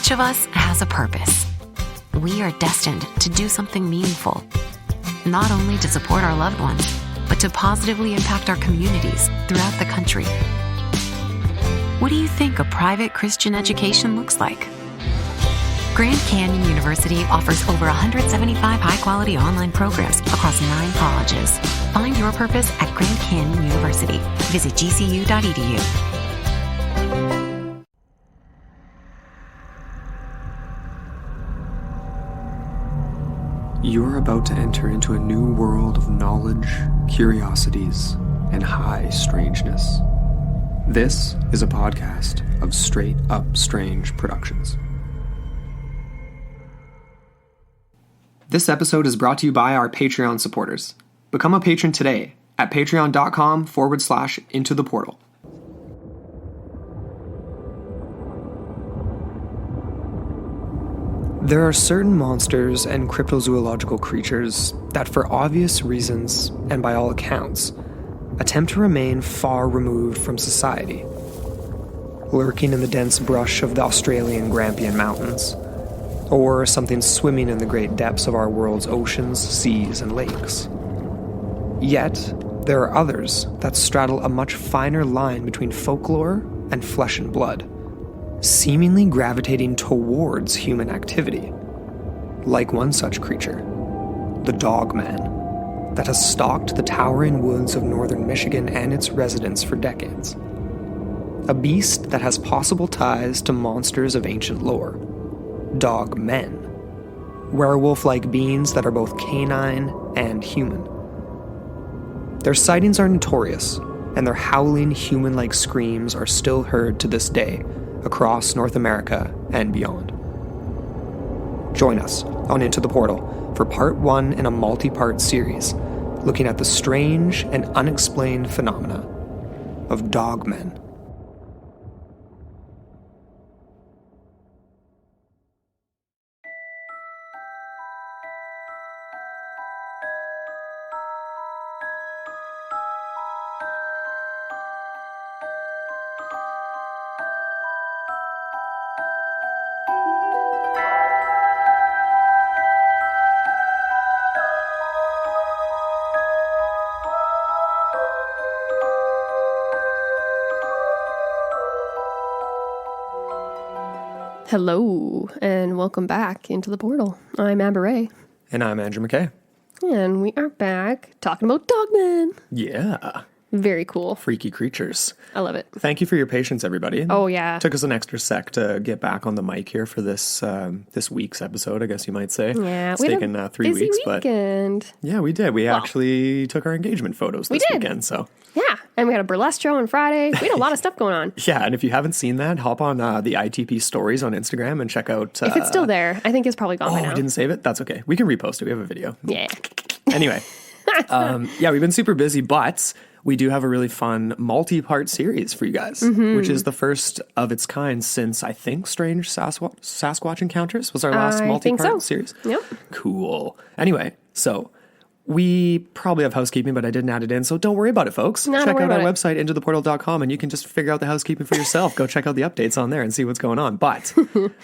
Each of us has a purpose. We are destined to do something meaningful, not only to support our loved ones, but to positively impact our communities throughout the country. What do you think a private Christian education looks like? Grand Canyon University offers over 175 high-quality online programs across 9 colleges. Find your purpose at Grand Canyon University. Visit gcu.edu. You're about to enter into a new world of knowledge, curiosities, and high strangeness. This is a podcast of Straight Up Strange Productions. This episode is brought to you by our Patreon supporters. Become a patron today at patreon.com/intotheportal. There are certain monsters and cryptozoological creatures that, for obvious reasons, and by all accounts, attempt to remain far removed from society, lurking in the dense brush of the Australian Grampian Mountains, or something swimming in the great depths of our world's oceans, seas, and lakes. Yet, there are others that straddle a much finer line between folklore and flesh and blood, seemingly gravitating towards human activity, like one such creature, the Dogman, that has stalked the towering woods of northern Michigan and its residents for decades. A beast that has possible ties to monsters of ancient lore, Dogmen, werewolf-like beings that are both canine and human. Their sightings are notorious, and their howling human-like screams are still heard to this day across North America and beyond. Join us on Into the Portal for part 1 in a multi-part series looking at the strange and unexplained phenomena of Dogmen. Hello, and welcome back into the portal. I'm Amber Ray. And I'm Andrew McKay. And we are back talking about Dogman. Yeah. Very cool. Freaky creatures. I love it. Thank you for your patience, everybody. Oh, yeah. Took us an extra sec to get back on the mic here for this this week's episode, I guess you might say. Yeah. It's taken 3 weeks, weekend. But yeah, we did. We actually took our engagement photos this weekend, so. Yeah, and we had a burlesque show on Friday. We had a lot of stuff going on. Yeah, and if you haven't seen that, hop on the ITP stories on Instagram and check out... if it's still there, I think it's probably gone by now. Oh, we didn't save it? That's okay. We can repost it. We have a video. Yeah. Anyway, yeah, we've been super busy, but we do have a really fun multi-part series for you guys, which is the first of its kind since, I think, Strange Sasquatch Encounters was our last multi-part series. Yep. Cool. Anyway, so... we probably have housekeeping, but I didn't add it in, so don't worry about it, folks. Check out our website, intotheportal.com, and you can just figure out the housekeeping for yourself. Go check out the updates on there and see what's going on. But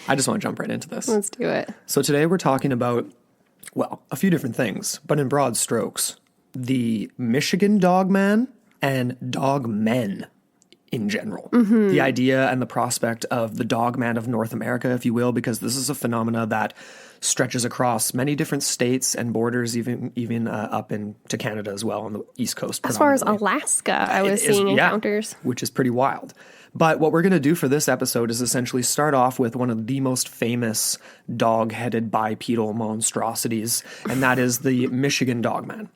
I just want to jump right into this. Let's do it. So today we're talking about, well, a few different things, but in broad strokes. The Michigan Dogman and Dogmen in general. The idea and the prospect of the Dogman of North America, if you will, because this is a phenomena that stretches across many different states and borders, even up into Canada as well on the East Coast. As far as Alaska, I was seeing encounters. Which is pretty wild. But what we're going to do for this episode is essentially start off with one of the most famous dog-headed bipedal monstrosities, and that is the Michigan Dogman.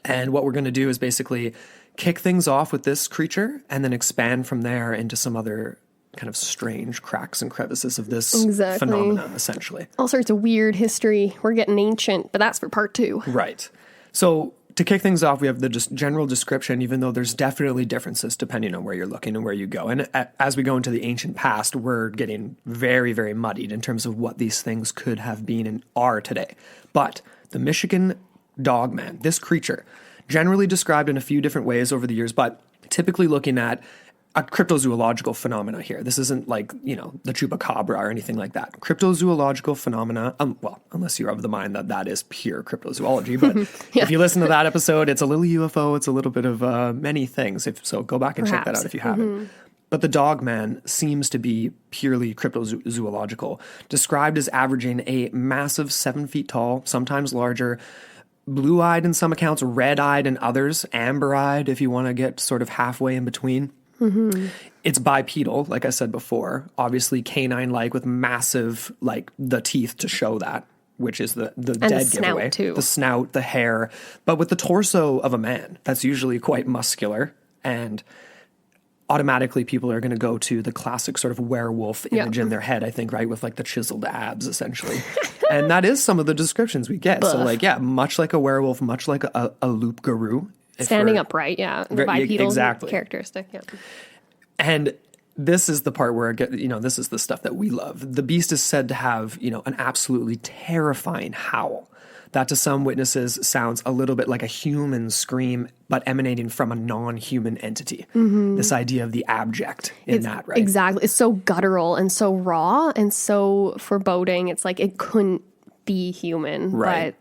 And what we're going to do is basically kick things off with this creature and then expand from there into some other kind of strange cracks and crevices of this phenomena, essentially. All sorts of weird history. We're getting ancient, but that's for part 2. Right. So to kick things off, we have the just general description, even though there's definitely differences depending on where you're looking and where you go. And as we go into the ancient past, we're getting very, very muddied in terms of what these things could have been and are today. But the Michigan Dogman, this creature, generally described in a few different ways over the years, but typically looking at a cryptozoological phenomena here. This isn't like, the chupacabra or anything like that. Cryptozoological phenomena, well, unless you're of the mind that that is pure cryptozoology. But if you listen to that episode, it's a little UFO, it's a little bit of many things. So go back and check that out if you haven't. But the Dogman seems to be purely cryptozoological, described as averaging a massive 7 feet tall, sometimes larger, blue-eyed in some accounts, red-eyed in others, amber-eyed if you want to get sort of halfway in between. It's bipedal, like I said before, obviously canine-like with massive, the teeth to show that, which is the dead giveaway. Too. The snout, the hair, but with the torso of a man. That's usually quite muscular, and automatically people are going to go to the classic sort of werewolf image in their head, I think, right? With the chiseled abs, essentially. And that is some of the descriptions we get. So much like a werewolf, much like a loup-garou. Standing upright, the bipedal characteristic, And this is the part where, this is the stuff that we love. The beast is said to have, an absolutely terrifying howl that to some witnesses sounds a little bit like a human scream, but emanating from a non-human entity. This idea of the abject that, right? Exactly. It's so guttural and so raw and so foreboding. It's like it couldn't be human, right? But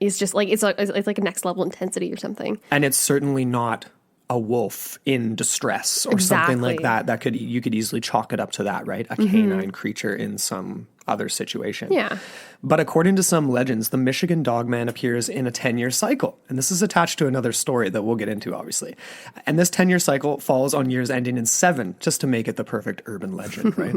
it's just it's like a next level intensity or something. And it's certainly not a wolf in distress or something like that. You could easily chalk it up to that, right? A canine creature in some other situation. Yeah. But according to some legends, the Michigan Dogman appears in a 10-year cycle. And this is attached to another story that we'll get into, obviously. And this 10-year cycle falls on years ending in 7, just to make it the perfect urban legend, right?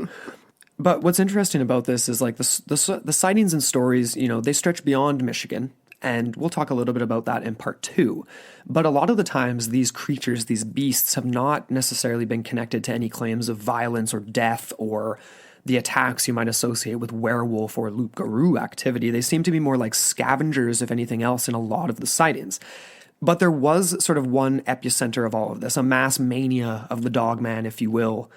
But what's interesting about this is the sightings and stories, they stretch beyond Michigan. And we'll talk a little bit about that in part 2. But a lot of the times, these creatures, these beasts, have not necessarily been connected to any claims of violence or death or the attacks you might associate with werewolf or loup-garou activity. They seem to be more like scavengers, if anything else, in a lot of the sightings. But there was sort of one epicenter of all of this, a mass mania of the Dogman, if you will,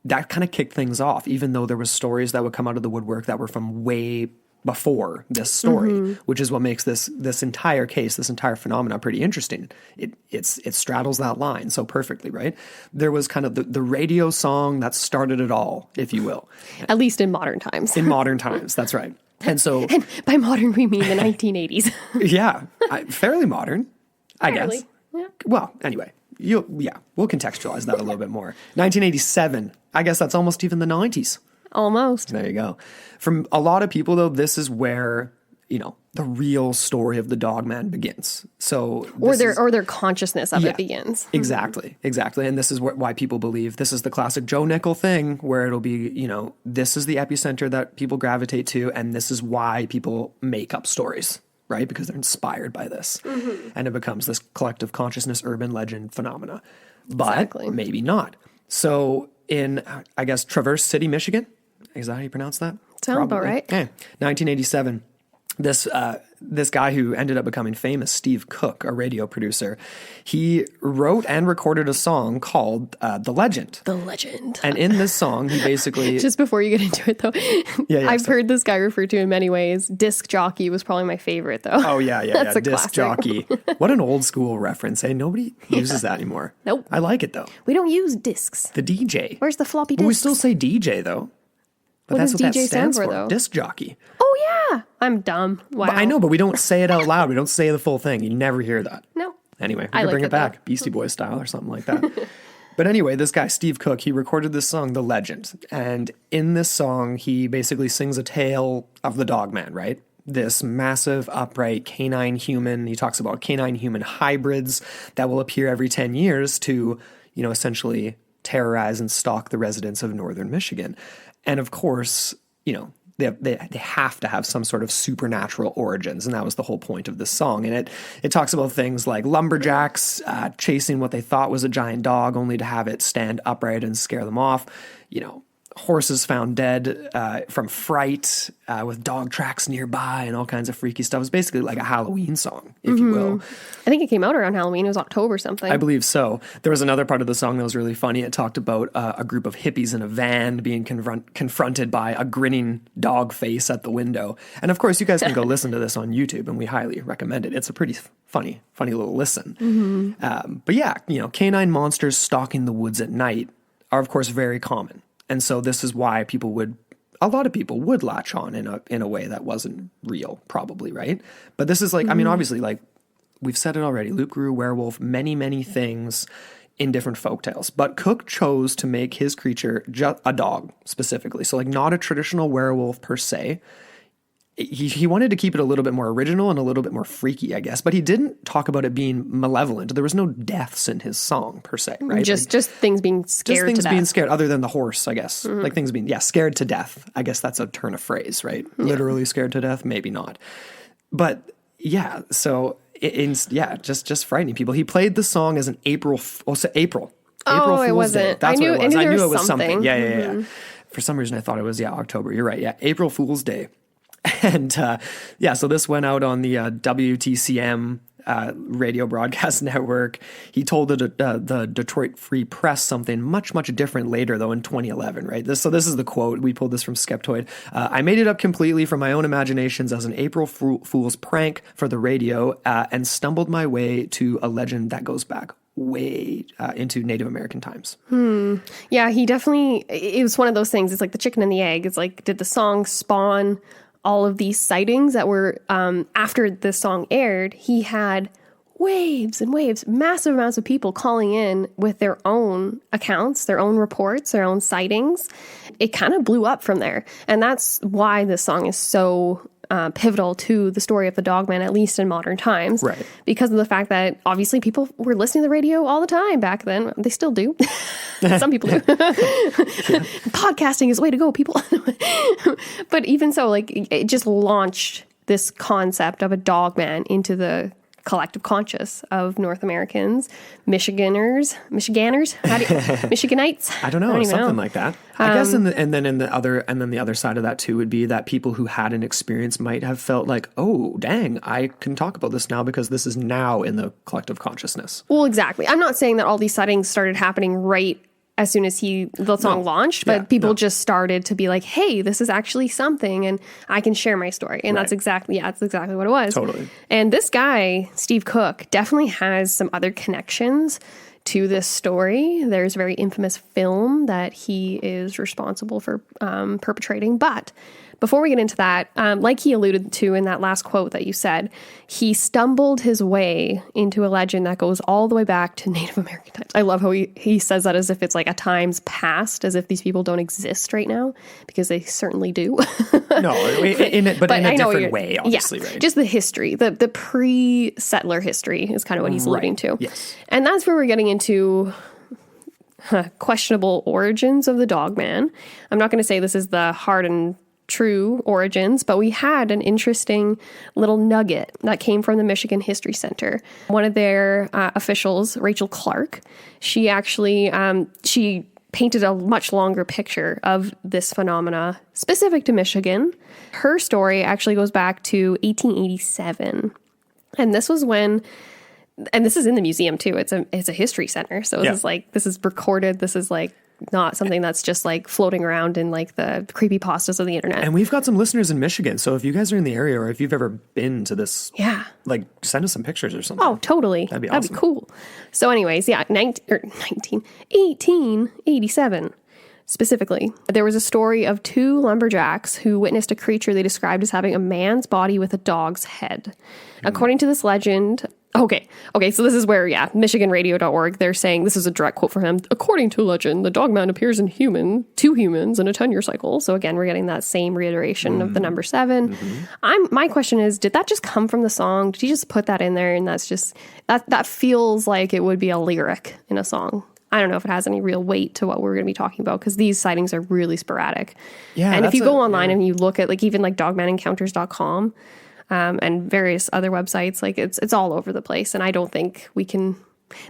that kind of kicked things off, even though there was stories that would come out of the woodwork that were from way before this story, which is what makes this entire case, this entire phenomena pretty interesting. It straddles that line so perfectly, right? There was kind of the radio song that started it all, if you will. At least in modern times. In modern times, that's right. And so... And by modern, we mean the 1980s. Yeah, fairly modern, I guess. Yeah. Well, anyway, we'll contextualize that a little bit more. 1987, I guess that's almost even the 90s. Almost. There you go. From a lot of people, though, this is where, the real story of the Dogman begins. So, or their consciousness of it begins. Exactly. And this is why people believe this is the classic Joe Nickel thing, where it'll be, this is the epicenter that people gravitate to, and this is why people make up stories, right? Because they're inspired by this, and it becomes this collective consciousness, urban legend phenomena. But maybe not. So in, I guess, Traverse City, Michigan. Is that how you pronounce that? Sounds about right. Okay. 1987. This guy who ended up becoming famous, Steve Cook, a radio producer, he wrote and recorded a song called The Legend. The Legend. And in this song, he basically... Just before you get into it, though, I've heard this guy referred to in many ways. Disc jockey was probably my favorite, though. Oh, yeah. That's a Disc classic. jockey. What an old school reference, eh? Nobody uses that anymore. Nope. I like it, though. We don't use discs. The DJ. Where's the floppy disks? Well, we still say DJ, though. But What that's does what DJ that stands stand for, though? Disc jockey. Oh, yeah. I'm dumb. Wow. But I know, but we don't say it out loud. We don't say the full thing. You never hear that. No. Anyway, we I can like bring it it back, though. Beastie Boys style or something like that. But anyway, this guy, Steve Cook, he recorded this song, The Legend. And in this song, he basically sings a tale of the Dogman, right? This massive, upright, canine human. He talks about canine-human hybrids that will appear every 10 years to, essentially terrorize and stalk the residents of northern Michigan. And of course, they have to have some sort of supernatural origins, and that was the whole point of this song. And it talks about things like lumberjacks chasing what they thought was a giant dog, only to have it stand upright and scare them off. Horses found dead from fright, with dog tracks nearby, and all kinds of freaky stuff. It's basically like a Halloween song, if you will. I think it came out around Halloween. It was October something. I believe so. There was another part of the song that was really funny. It talked about a group of hippies in a van being confronted by a grinning dog face at the window. And of course, you guys can go listen to this on YouTube, and we highly recommend it. It's a pretty funny little listen. But yeah, canine monsters stalking the woods at night. are of course very common. And so this is why a lot of people would latch on in a way that wasn't real, probably, right? But this is like, I mean, obviously, like we've said it already, Luke grew werewolf, many, many things in different folktales. But Cook chose to make his creature a dog specifically. So like not a traditional werewolf per se. He wanted to keep it a little bit more original and a little bit more freaky, I guess. But he didn't talk about it being malevolent. There was no deaths in his song per se, right? Just things being scared just things to death. being scared, other than the horse, I guess. Like things being, scared to death. I guess that's a turn of phrase, right? Literally scared to death, maybe not. But yeah, so just frightening people. He played the song as an April Fool's Day. It wasn't. That's what it was. I knew it was something. something. Yeah. For some reason, I thought it was October. You're right. Yeah, April Fool's Day. And so this went out on the WTCM radio broadcast network. He told the Detroit Free Press something much, much different later, though, in 2011, right? This is the quote. We pulled this from Skeptoid. I made it up completely from my own imaginations as an April Fool's prank for the radio and stumbled my way to a legend that goes back way into Native American times. Yeah, he definitely, it was one of those things. It's like the chicken and the egg. It's like, did the song spawn all of these sightings that were, after the song aired, he had waves and waves, massive amounts of people calling in with their own accounts, their own reports, their own sightings. It kind of blew up from there. And that's why this song is so pivotal to the story of the Dogman, at least in modern times. Right. Because of the fact that obviously people were listening to the radio all the time back then. They still do. Some people do. Podcasting is the way to go, people. But even so, like, it just launched this concept of a Dogman into the collective conscious of North Americans, Michiganders, Michiganites. I don't know, something like that. I guess, and then the other side of that too would be that people who had an experience might have felt like, oh, dang, I can talk about this now because this is now in the collective consciousness. Well, exactly. I'm not saying that all these sightings started happening right as soon as the song launched, but people just started to be like, hey, this is actually something and I can share my story. And that's exactly what it was. Totally. And this guy, Steve Cook, definitely has some other connections to this story. There's a very infamous film that he is responsible for perpetrating. But before we get into that, like he alluded to in that last quote that you said, he stumbled his way into a legend that goes all the way back to Native American times. I love how he says that as if it's like a times past, as if these people don't exist right now, because they certainly do. No, in a different way, obviously, right? Just the history, the pre-settler history is kind of what he's alluding to. Yes. And that's where we're getting into questionable origins of the Dogman. I'm not going to say this is the hard and true origins, but we had an interesting little nugget that came from the Michigan History Center. One of their officials, Rachel Clark, she actually she painted a much longer picture of this phenomena specific to Michigan. Her story actually goes back to 1887, and this was when. And this is in the museum too. It's a history center, so this is recorded. This is like not something that's just like floating around in like the creepypastas of the internet. And we've got some listeners in Michigan, so if you guys are in the area or if you've ever been to this, like send us some pictures or something. Oh, totally. That'd be awesome. That'd be cool. So anyways, 1887. Specifically, there was a story of two lumberjacks who witnessed a creature they described as having a man's body with a dog's head. According to this legend, Okay, so this is where, MichiganRadio.org, they're saying, this is a direct quote from him, according to legend, the Dogman appears in two humans in a 10-year cycle. So again, we're getting that same reiteration of the number 7. My question is, did that just come from the song? Did he just put that in there and that's just, that feels like it would be a lyric in a song. I don't know if it has any real weight to what we're going to be talking about, because these sightings are really sporadic. Yeah, and if you go online and you look at even dogmanencounters.com, and various other websites, like it's all over the place. And I don't think we can,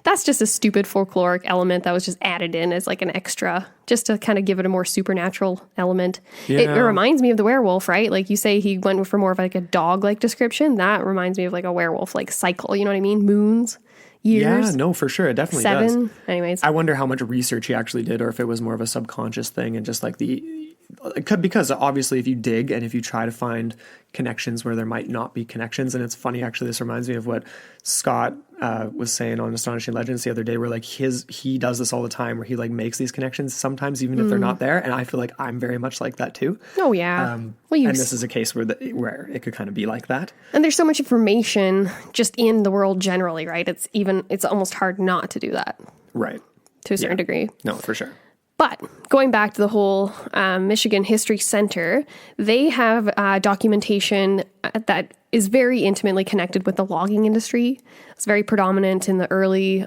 that's just a stupid folkloric element that was just added in as like an extra, just to kind of give it a more supernatural element. Yeah. It reminds me of the werewolf, right? Like you say he went for more of like a dog-like description. That reminds me of like a werewolf, like cycle, you know what I mean? Moons, years. Yeah, no, for sure. It definitely 7. does. Anyways. I wonder how much research he actually did, or if it was more of a subconscious thing and just like because obviously if you dig and if you try to find connections where there might not be connections, and it's funny, actually, this reminds me of what Scott was saying on Astonishing Legends the other day, where like he does this all the time, where he like makes these connections sometimes even if they're not there, and I feel like I'm very much like that too. Oh yeah. And this is a case where where it could kind of be like that. And there's so much information just in the world generally, right? It's almost hard not to do that. Right. To a certain degree. No, for sure. But going back to the whole Michigan History Center, they have documentation that is very intimately connected with the logging industry. It's very predominant in the early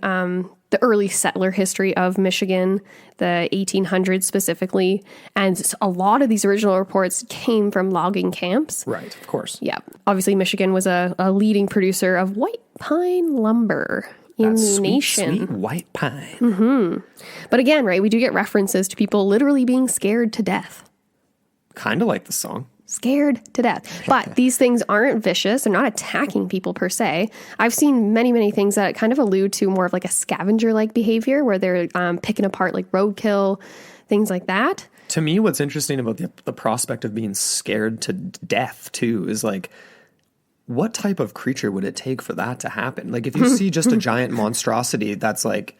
settler history of Michigan, the 1800s specifically. And a lot of these original reports came from logging camps. Right, of course. Yeah. Obviously, Michigan was a leading producer of white pine lumber in the nation. Sweet white pine. But again, right, we do get references to people literally being scared to death. Kind of like the song. Scared to death. But these things aren't vicious. They're not attacking people per se. I've seen many, many things that kind of allude to more of like a scavenger-like behavior where they're picking apart like roadkill, things like that. To me, what's interesting about the prospect of being scared to death, too, is like, what type of creature would it take for that to happen? Like, if you see just a giant monstrosity that's like,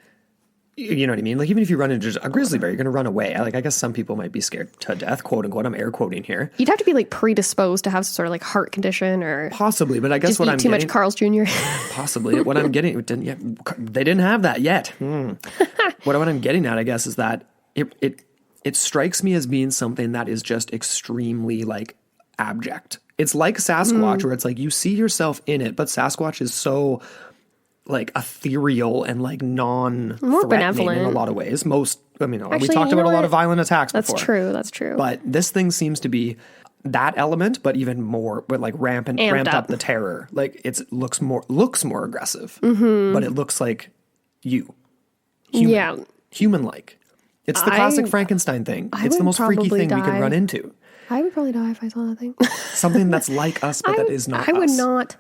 you know what I mean? Like, even if you run into a grizzly bear, you're going to run away. Like, I guess some people might be scared to death, quote unquote. I'm air quoting here. You'd have to be like predisposed to have some sort of like heart condition or possibly, but I guess just what eat I'm too getting, much Carl's Jr. Possibly. What I'm getting, they didn't have that yet. What I'm getting at, I guess, is that it strikes me as being something that is just extremely like abject. It's like Sasquatch, where it's like you see yourself in it, but Sasquatch is so like ethereal and like non-threatening in a lot of ways. We talked about a lot of violent attacks before. That's true. But this thing seems to be that element, but even more, but like ramped up the terror. Like it looks more aggressive, but it looks like human-like. It's the classic Frankenstein thing. It's the most freaky thing we could run into. I would probably die if I saw that thing. Something that's like us, but that is not us. I would not.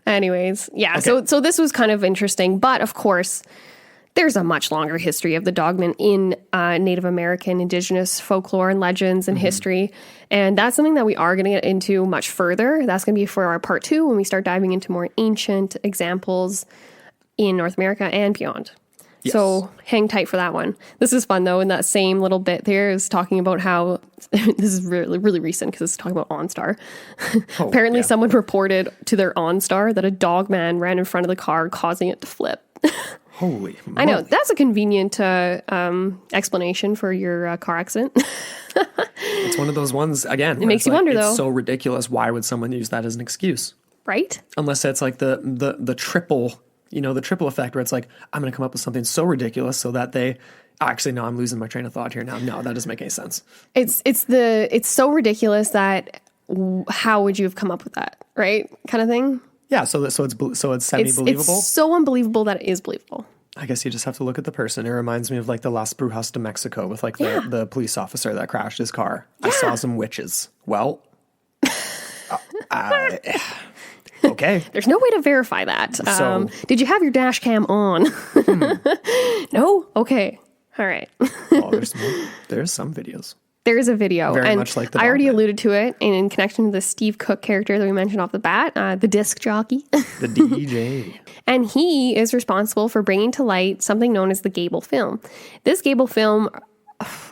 Anyways, yeah. Okay. So this was kind of interesting, but of course, there's a much longer history of the Dogman in Native American indigenous folklore and legends and history, and that's something that we are going to get into much further. That's going to be for our part 2 when we start diving into more ancient examples in North America and beyond. Yes. So hang tight for that one. This is fun, though. In that same little bit there is talking about how, this is really, really recent because it's talking about OnStar. Apparently someone reported to their OnStar that a dogman ran in front of the car, causing it to flip. Holy moly. I know. That's a convenient explanation for your car accident. It's one of those ones, again. It makes you wonder, though. It's so ridiculous. Why would someone use that as an excuse? Right? Unless it's like the triple... the triple effect where it's like, I'm going to come up with something so ridiculous so that they... Actually, no, I'm losing my train of thought here now. No, that doesn't make any sense. It's so ridiculous that how would you have come up with that, right? Kind of thing. Yeah, so it's semi-believable. It's so unbelievable that it is believable. I guess you just have to look at the person. It reminds me of like the Las Brujas de Mexico with like the police officer that crashed his car. Yeah. I saw some witches. Well... Okay. There's no way to verify that. Did you have your dash cam on? No? Okay. All right. There's some videos. There is a video. Very and much like the I already Dogman. alluded to it in connection to the Steve Cook character that we mentioned off the bat, the disc jockey. The DJ. And he is responsible for bringing to light something known as the Gable film. This Gable film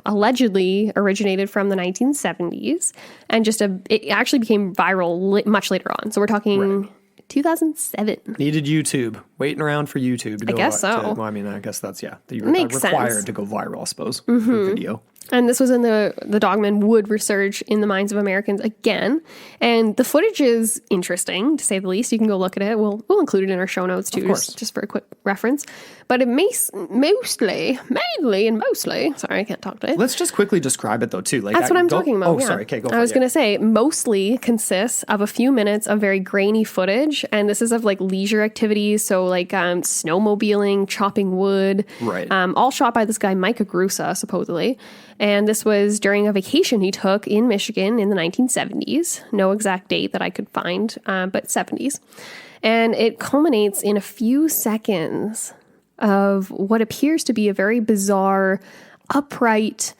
allegedly originated from the 1970s and it actually became viral much later on. So we're talking 2007. Needed YouTube. Waiting around for YouTube to go. I guess so. I guess that's, you're Makes required sense. to go viral, I suppose, for video. And this was in the Dogman would resurge in the minds of Americans again. And the footage is interesting, to say the least. You can go look at it. We'll include it in our show notes, too, just for a quick reference. But it mainly, sorry, I can't talk today. Let's just quickly describe it, though, too. Like, that's what I'm talking about. Oh, yeah. Sorry. Okay, go for it. I was going to say, mostly consists of a few minutes of very grainy footage. And this is of like leisure activities. So like snowmobiling, chopping wood. Right. All shot by this guy, Mike Agrusa, supposedly. And this was during a vacation he took in Michigan in the 1970s. No exact date that I could find, but 70s. And it culminates in a few seconds of what appears to be a very bizarre, upright,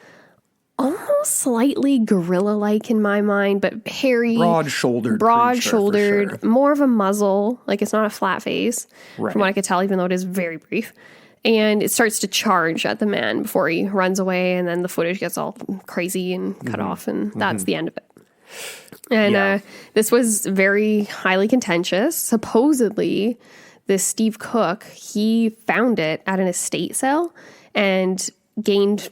almost slightly gorilla-like in my mind, but hairy, Broad-shouldered, broad-shouldered, creature, for sure. more of a muzzle. Like, it's not a flat face, Right. from what I could tell, even though it is very brief. And it starts to charge at the man before he runs away, and then the footage gets all crazy and cut off, and that's the end of it. And Yeah. this was very highly contentious. Supposedly, this Steve Cook, he found it at an estate sale and gained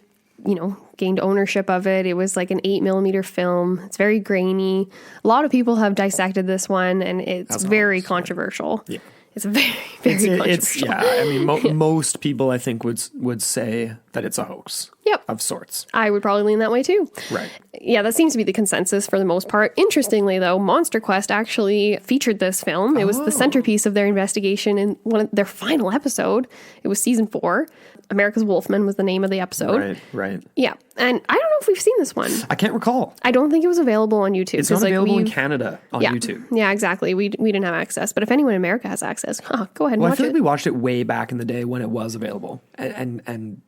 ownership of it. It was like an 8mm film. It's very grainy. A lot of people have dissected this one, and it's very controversial. Yeah. It's very, very controversial. It's yeah. I mean, most people I think would say that it's a hoax. Yep. Of sorts. I would probably lean that way too. Right. Yeah, that seems to be the consensus for the most part. Interestingly, though, Monster Quest actually featured this film. It was the centerpiece of their investigation in one of their final episode. It was season 4. America's Wolfman was the name of the episode. Right. Yeah. And I don't know if we've seen this one. I can't recall. I don't think it was available on YouTube. It's not available in Canada on YouTube. Yeah, exactly. We didn't have access. But if anyone in America has access, go ahead and Well, I watch feel it. like we watched it way back in the day when it was available. And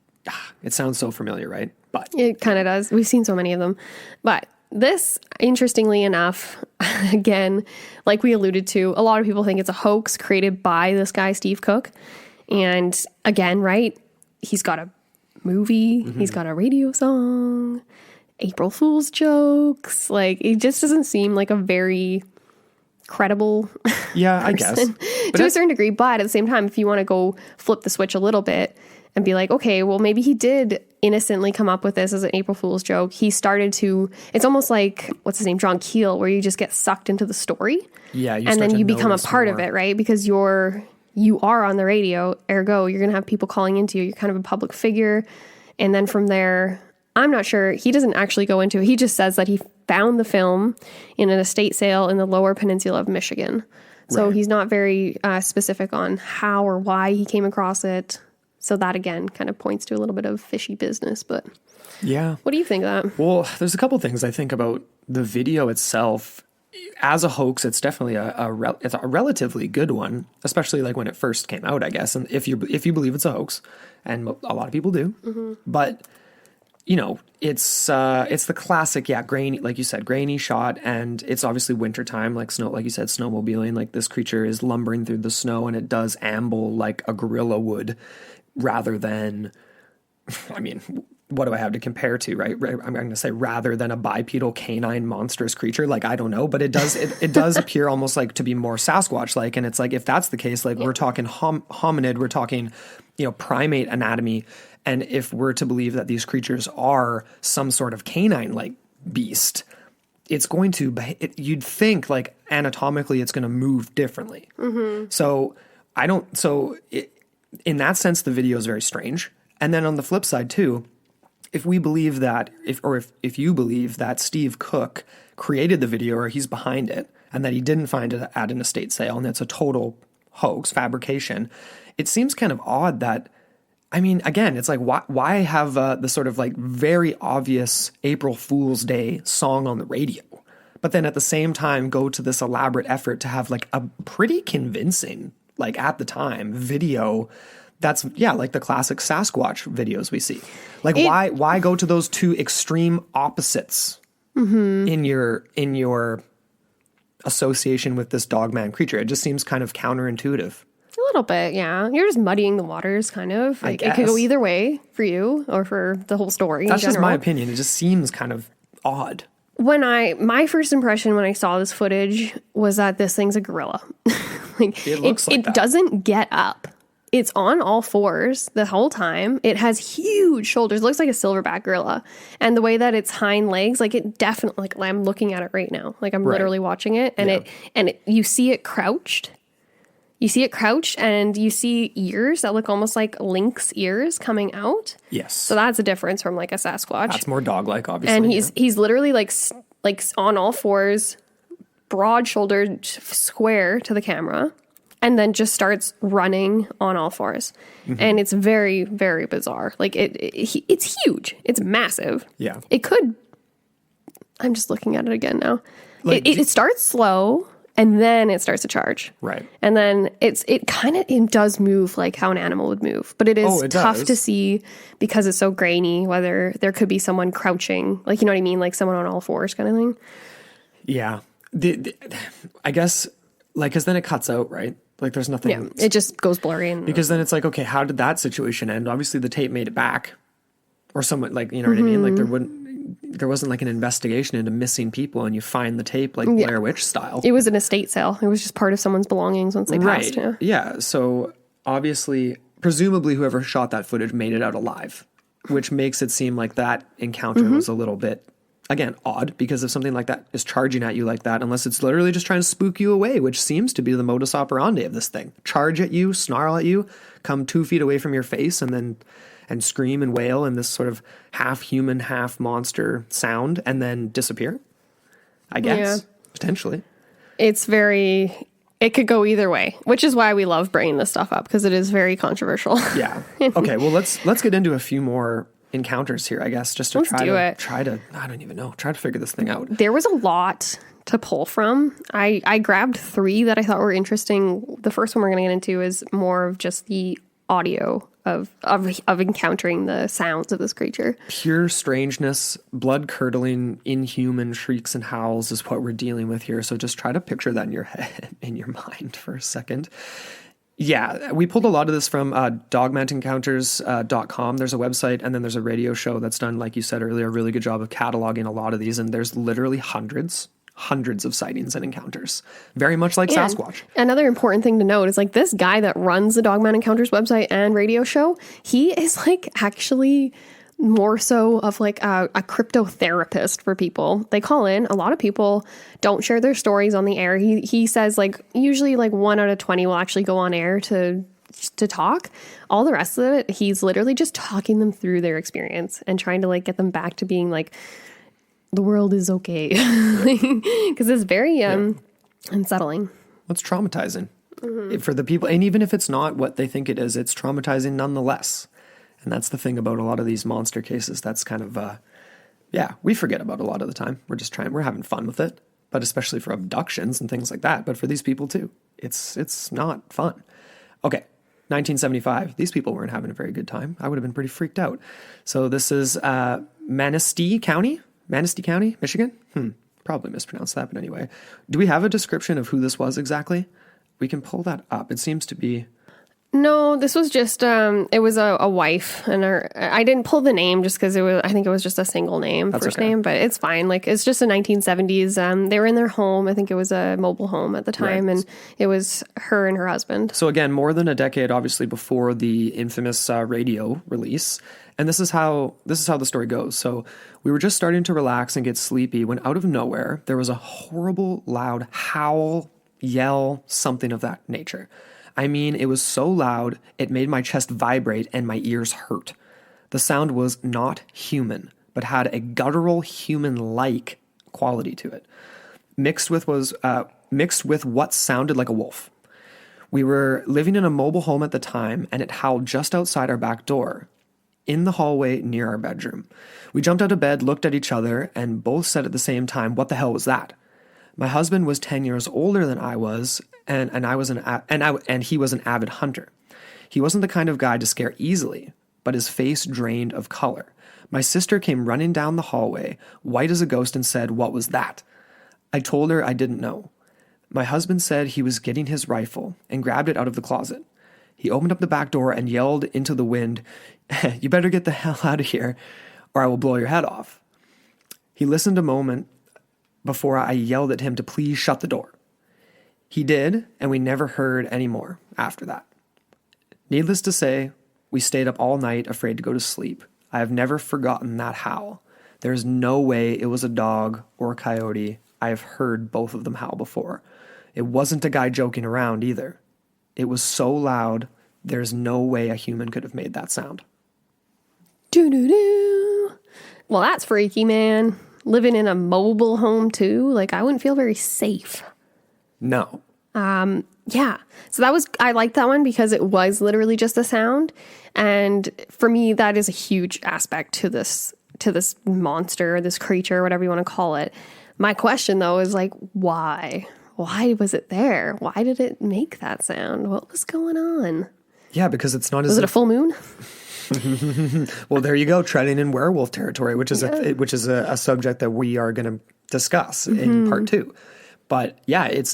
it sounds so familiar, right? But It kind of does. We've seen so many of them. But this, interestingly enough, again, like we alluded to, a lot of people think it's a hoax created by this guy, Steve Cook. And again, right, he's got a movie, he's got a radio song, April Fool's jokes. Like, it just doesn't seem like a very credible yeah, I guess. But to a certain degree. But at the same time, if you want to go flip the switch a little bit and be like, okay, well, maybe he did innocently come up with this as an April Fool's joke. He started to, it's almost like, what's his name, John Keel, where you just get sucked into the story. Yeah, and then you become a part of it, right? Because you are on the radio, ergo, you're going to have people calling into you. You're kind of a public figure. And then from there, I'm not sure. He doesn't actually go into it. He just says that he found the film in an estate sale in the lower peninsula of Michigan. So he's not very specific on how or why he came across it. So that, again, kind of points to a little bit of fishy business. But yeah. what do you think of that? Well, there's a couple things I think about the video itself. As a hoax, it's definitely it's a relatively good one, especially like when it first came out, I guess. And if you believe it's a hoax, and a lot of people do, but you know, it's the classic, grainy, like you said, grainy shot, and it's obviously wintertime, like you said, snowmobiling. Like, this creature is lumbering through the snow, and it does amble like a gorilla would, rather than, I mean, what do I have to compare to, right? I'm going to say rather than a bipedal canine monstrous creature. Like, I don't know, but it does appear almost like to be more Sasquatch-like. And it's like, if that's the case, like we're talking hominid, we're talking, primate anatomy. And if we're to believe that these creatures are some sort of canine-like beast, it's going to, you'd think like anatomically it's going to move differently. So in that sense, the video is very strange. And then on the flip side too, if we believe that, if you believe that Steve Cook created the video, or he's behind it, and that he didn't find it at an estate sale, and it's a total hoax, fabrication, it seems kind of odd that, I mean, again, it's like, why have the sort of like very obvious April Fool's Day song on the radio, but then at the same time go to this elaborate effort to have like a pretty convincing, like at the time, video that's, like the classic Sasquatch videos we see. Like, why go to those two extreme opposites in your association with this Dogman creature? It just seems kind of counterintuitive. A little bit, yeah. You're just muddying the waters, kind of. Like, I it could go guess. either way for you or for the whole story. That's in just general. my opinion. It just seems kind of odd. My first impression when I saw this footage was that this thing's a gorilla. Like, It looks like it that. doesn't get up. It's on all fours the whole time. It has huge shoulders. It looks like a silverback gorilla. And the way that its hind legs, like, it definitely, like, I'm looking at it right now. Like, I'm literally watching it, and you see it crouched. You see it crouched, and you see ears that look almost like lynx ears coming out. Yes. So that's a difference from like a Sasquatch. That's more dog-like, obviously. And he's literally like on all fours, broad-shouldered, square to the camera, and then just starts running on all fours. And it's very, very bizarre. Like, it's huge. It's massive. Yeah. It could. I'm just looking at it again now. Like, It starts slow. and then it starts to charge. Right. And then it does move like how an animal would move, but it is tough to see because it's so grainy, whether there could be someone crouching, like, you know what I mean? Like someone on all fours kind of thing. Yeah. I guess, like, because then it cuts out, right? Like there's nothing. Yeah, it just goes blurry. Because then it's like, okay, how did that situation end? Obviously the tape made it back, or someone, like, you know what I mean? Like there wasn't like an investigation into missing people and you find the tape like Blair Witch style. It was an estate sale. It was just part of someone's belongings once they passed. Right. Yeah. So obviously, presumably whoever shot that footage made it out alive, which makes it seem like that encounter was a little bit, again, odd, because if something like that is charging at you like that, unless it's literally just trying to spook you away, which seems to be the modus operandi of this thing. Charge at you, snarl at you, come 2 feet away from your face, and scream and wail in this sort of half human, half monster sound, and then disappear, I guess, potentially. It could go either way, which is why we love bringing this stuff up, because it is very controversial. Yeah. Okay, well, let's get into a few more encounters here, I guess, just to try to figure this thing out. There was a lot to pull from. I grabbed 3 that I thought were interesting. The first one we're going to get into is more of just the audio of encountering the sounds of this creature. Pure strangeness, blood-curdling, inhuman shrieks and howls is what we're dealing with here. So just try to picture that in your head, in your mind for a second. Yeah, we pulled a lot of this from dogmanencounters.com. There's a website, and then there's a radio show that's done, like you said earlier, a really good job of cataloging a lot of these, and there's literally hundreds of sightings and encounters. Very much like Sasquatch. Another important thing to note is like this guy that runs the Dogman Encounters website and radio show, he is like actually more so of like a cryptotherapist for people. They call in. A lot of people don't share their stories on the air. He says like usually like 1 out of 20 will actually go on air to talk. All the rest of it, he's literally just talking them through their experience and trying to like get them back to being like, the world is okay. Because it's very unsettling. It's traumatizing for the people. And even if it's not what they think it is, it's traumatizing nonetheless. And that's the thing about a lot of these monster cases. That's kind of, we forget about a lot of the time. We're having fun with it. But especially for abductions and things like that. But for these people too, it's not fun. Okay. 1975. These people weren't having a very good time. I would have been pretty freaked out. So this is Manistee County, Michigan? Probably mispronounced that, but anyway. Do we have a description of who this was exactly? We can pull that up. It seems to be... No, this was just, it was a wife, and I didn't pull the name just because I think it was just a single name, first name, but it's fine. Like, it's just the 1970s. They were in their home. I think it was a mobile home at the time, and it was her and her husband. So again, more than a decade, obviously, before the infamous radio release. And this is how the story goes. So we were just starting to relax and get sleepy when out of nowhere, there was a horrible, loud howl, yell, something of that nature. I mean, it was so loud, it made my chest vibrate and my ears hurt. The sound was not human, but had a guttural human-like quality to it, mixed with what sounded like a wolf. We were living in a mobile home at the time, and it howled just outside our back door, in the hallway near our bedroom. We jumped out of bed, looked at each other, and both said at the same time, "What the hell was that?" My husband was 10 years older than I was, and he was an avid hunter. He wasn't the kind of guy to scare easily, but his face drained of color. My sister came running down the hallway, white as a ghost, and said, "What was that?" I told her I didn't know. My husband said he was getting his rifle and grabbed it out of the closet. He opened up the back door and yelled into the wind, "You better get the hell out of here, or I will blow your head off." He listened a moment before I yelled at him to please shut the door. He did, and we never heard any more after that. Needless to say, we stayed up all night afraid to go to sleep. I have never forgotten that howl. There is no way it was a dog or a coyote. I have heard both of them howl before. It wasn't a guy joking around either. It was so loud, there's no way a human could have made that sound. Doo-doo-doo. Well, that's freaky, man. Living in a mobile home, too. Like, I wouldn't feel very safe. No. Yeah. So I liked that one because it was literally just a sound. And for me, that is a huge aspect to this monster, this creature, whatever you want to call it. My question, though, is like, why? why was it there? Why did it make that sound? What was going on? Yeah, because it's not as Was it a full moon? Well, there you go, treading in werewolf territory, which is a subject that we are going to discuss in part 2. But yeah, it's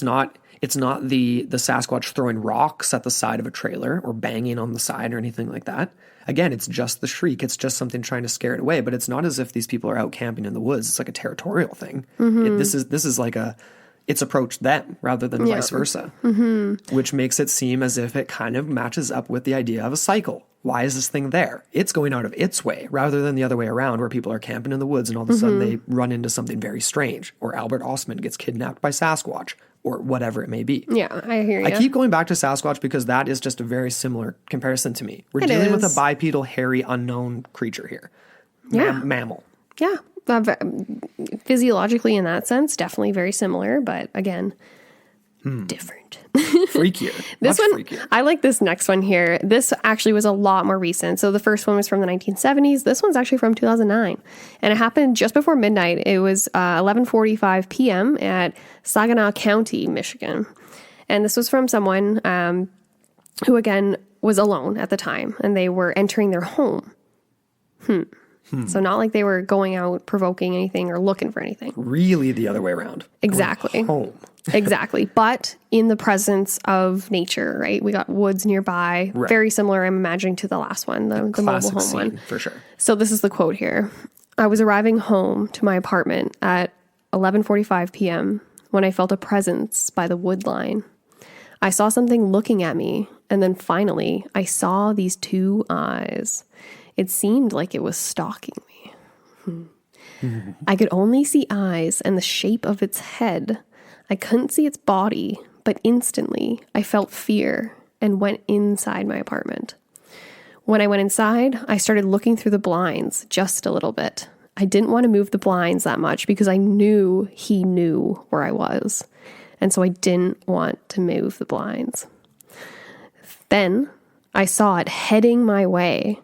not the Sasquatch throwing rocks at the side of a trailer or banging on the side or anything like that. Again, it's just the shriek. It's just something trying to scare it away. But it's not as if these people are out camping in the woods. It's like a territorial thing. This is like it's approached them rather than vice versa, which makes it seem as if it kind of matches up with the idea of a cycle. Why is this thing there? It's going out of its way rather than the other way around, where people are camping in the woods and all of a sudden they run into something very strange, or Albert Ostman gets kidnapped by Sasquatch, or whatever it may be. Yeah, I hear you. I keep going back to Sasquatch because that is just a very similar comparison to me. We're dealing with a bipedal, hairy, unknown creature here. Mammal. Yeah. Physiologically, in that sense, definitely very similar, but again, different. Freakier. This Much one, freakier. I like this next one here. This actually was a lot more recent. So the first one was from the 1970s. This one's actually from 2009. And it happened just before midnight. It was 11:45 p.m. at Saginaw County, Michigan. And this was from someone who, again, was alone at the time. And they were entering their home. So not like they were going out provoking anything or looking for anything. Really the other way around. Exactly. Home. Exactly. But in the presence of nature, right? We got woods nearby. Right. Very similar, I'm imagining, to the last one, the mobile Classic home scene, one. for sure. So this is the quote here. I was arriving home to my apartment at 11:45 p.m. when I felt a presence by the wood line. I saw something looking at me, and then finally I saw these two eyes. It seemed like it was stalking me. I could only see eyes and the shape of its head. I couldn't see its body, but instantly I felt fear and went inside my apartment. When I went inside, I started looking through the blinds just a little bit. I didn't want to move the blinds that much because I knew he knew where I was. And so I didn't want to move the blinds. Then I saw it heading my way.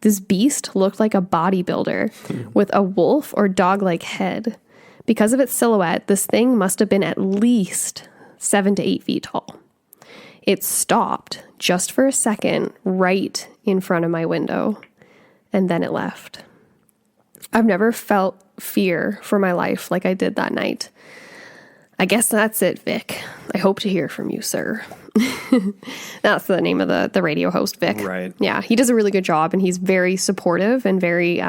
This beast looked like a bodybuilder with a wolf or dog-like head. Because of its silhouette, this thing must have been at least 7 to 8 feet tall. It stopped just for a second right in front of my window, and then it left. I've never felt fear for my life like I did that night. I guess that's it, Vic. I hope to hear from you, sir. That's the name of the radio host, Vic. Right. Yeah, he does a really good job, and he's very supportive and very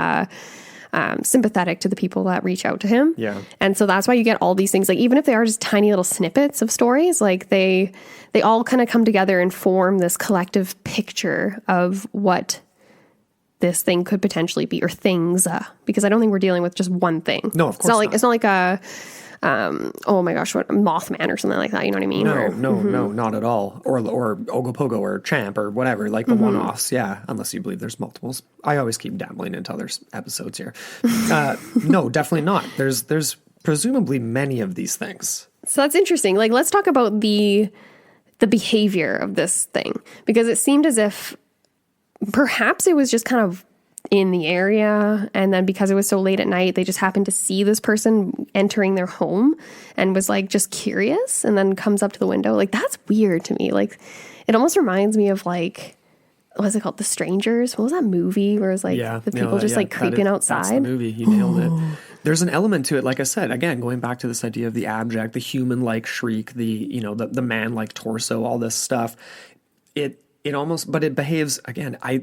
sympathetic to the people that reach out to him. Yeah. And so that's why you get all these things, like even if they are just tiny little snippets of stories, like they all kind of come together and form this collective picture of what this thing could potentially be, or things, because I don't think we're dealing with just one thing. No, of course not. It's not like a oh my gosh, what, Mothman or something like that, you know what I mean? No, not at all. Or Ogopogo or Champ or whatever, like the one-offs. Yeah, unless you believe there's multiples. I always keep dabbling into other episodes here. No, definitely not. There's presumably many of these things. So that's interesting. Like, let's talk about the behavior of this thing, because it seemed as if perhaps it was just kind of in the area, and then because it was so late at night, they just happened to see this person entering their home and was like just curious, and then comes up to the window. Like, that's weird to me. Like, it almost reminds me of, like, what's it called, The Strangers? What was that movie where it was like the people just like creeping outside? That's the movie. You nailed it. There's an element to it, like I said, again, going back to this idea of the abject, the human-like shriek, the man-like torso, all this stuff. It almost, but it behaves, again, I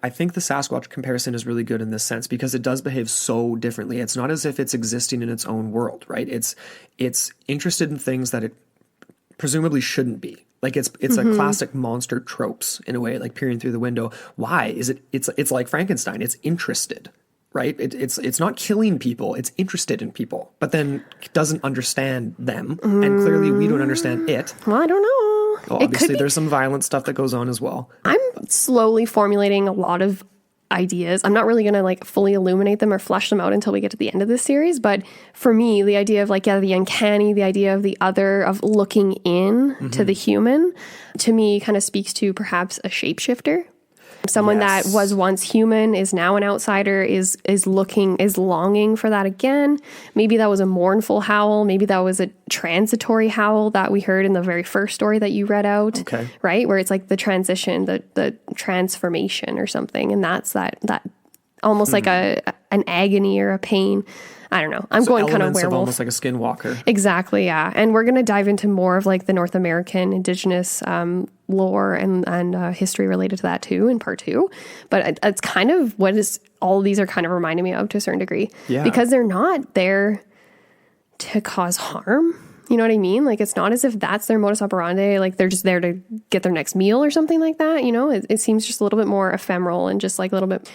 think the Sasquatch comparison is really good in this sense, because it does behave so differently. It's not as if it's existing in its own world, right? It's interested in things that it presumably shouldn't be. Like, it's a classic monster tropes in a way, like peering through the window. Why is it? It's like Frankenstein. It's interested, right? It's not killing people. It's interested in people, but then doesn't understand them, and clearly we don't understand it. Well, I don't know. Well, obviously, there's some violent stuff that goes on as well. I'm slowly formulating a lot of ideas. I'm not really going to like fully illuminate them or flesh them out until we get to the end of this series. But for me, the idea of like, the uncanny, the idea of the other, of looking in to the human, to me kind of speaks to perhaps a shapeshifter. Someone Yes. that was once human is now an outsider, is longing for that again. Maybe that was a mournful howl. Maybe that was a transitory howl that we heard in the very first story that you read out. Okay. Right? Where it's like the transition, the transformation or something. And that's that almost like an agony or a pain. I don't know. I'm going kind of Elements werewolf. almost like a skinwalker. Exactly, yeah. And we're going to dive into more of like the North American indigenous lore and history related to that too in part 2. But it's kind of what is all of these are kind of reminding me of to a certain degree. Yeah. Because they're not there to cause harm. You know what I mean? Like, it's not as if that's their modus operandi. Like, they're just there to get their next meal or something like that. You know, it seems just a little bit more ephemeral and just like a little bit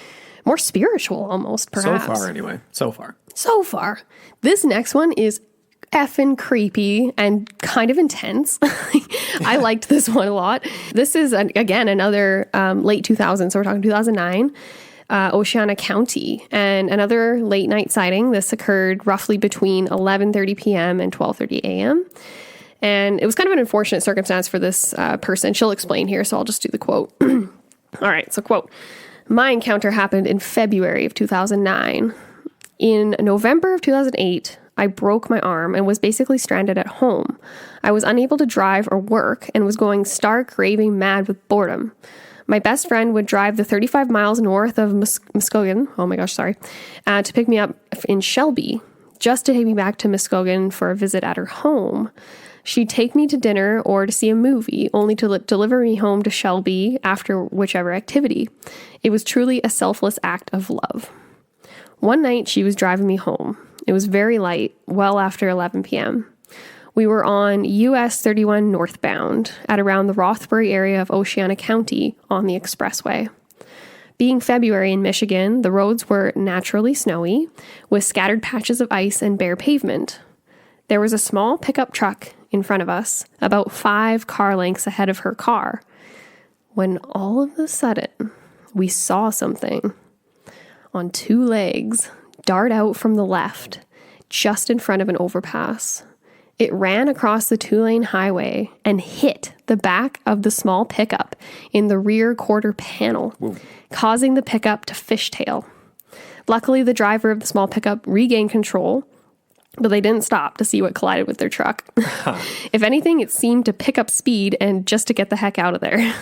more spiritual almost, perhaps. So far, anyway. So far. So far. This next one is effing creepy and kind of intense. I liked this one a lot. This is, again, another late 2000s. So we're talking 2009, Oceana County. And another late night sighting. This occurred roughly between 11:30 p.m. and 12:30 a.m. And it was kind of an unfortunate circumstance for this person. She'll explain here, so I'll just do the quote. All right, so quote, "My encounter happened in February of 2009. In November of 2008, I broke my arm and was basically stranded at home. I was unable to drive or work and was going stark, raving mad with boredom. My best friend would drive the 35 miles north of Muskogee, to pick me up in Shelby, just to take me back to Muskogee for a visit at her home. She'd take me to dinner or to see a movie, only to deliver me home to Shelby after whichever activity. It was truly a selfless act of love. One night, she was driving me home. It was very light, well after 11 p.m. We were on US 31 northbound at around the Rothbury area of Oceana County on the expressway. Being February in Michigan, the roads were naturally snowy, with scattered patches of ice and bare pavement. There was a small pickup truck in front of us, about 5 car lengths ahead of her car, when all of a sudden, we saw something on 2 legs dart out from the left, just in front of an overpass. It ran across the 2-lane highway and hit the back of the small pickup in the rear quarter panel, causing the pickup to fishtail. Luckily, the driver of the small pickup regained control, but they didn't stop to see what collided with their truck. If anything, it seemed to pick up speed and just to get the heck out of there.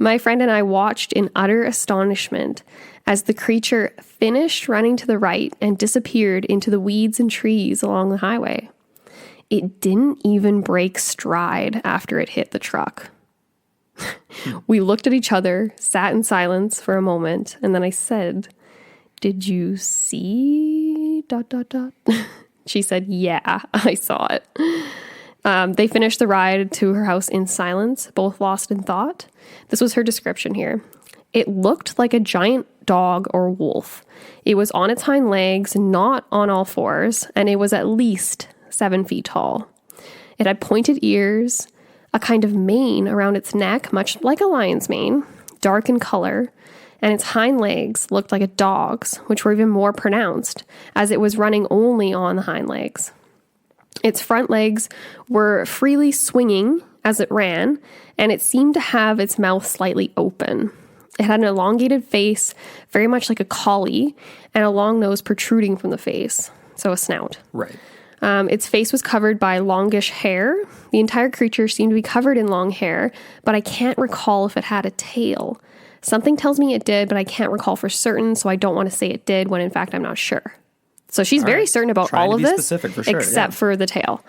My friend and I watched in utter astonishment as the creature finished running to the right and disappeared into the weeds and trees along the highway. It didn't even break stride after it hit the truck. We looked at each other, sat in silence for a moment, and then I said, "Did you see ... She said, "Yeah, I saw it." They finished the ride to her house in silence, both lost in thought. This was her description here. It looked like a giant dog or wolf. It was on its hind legs, not on all fours, and it was at least 7 feet tall. It had pointed ears, a kind of mane around its neck, much like a lion's mane, dark in color, and its hind legs looked like a dog's, which were even more pronounced, as it was running only on the hind legs. Its front legs were freely swinging as it ran, and it seemed to have its mouth slightly open. It had an elongated face, very much like a collie, and a long nose protruding from the face, so a snout. Right. Its face was covered by longish hair. The entire creature seemed to be covered in long hair, but I can't recall if it had a tail. Something tells me it did, but I can't recall for certain, so I don't want to say it did when in fact I'm not sure. So she's very certain about all of this, specific for sure, except for the tail.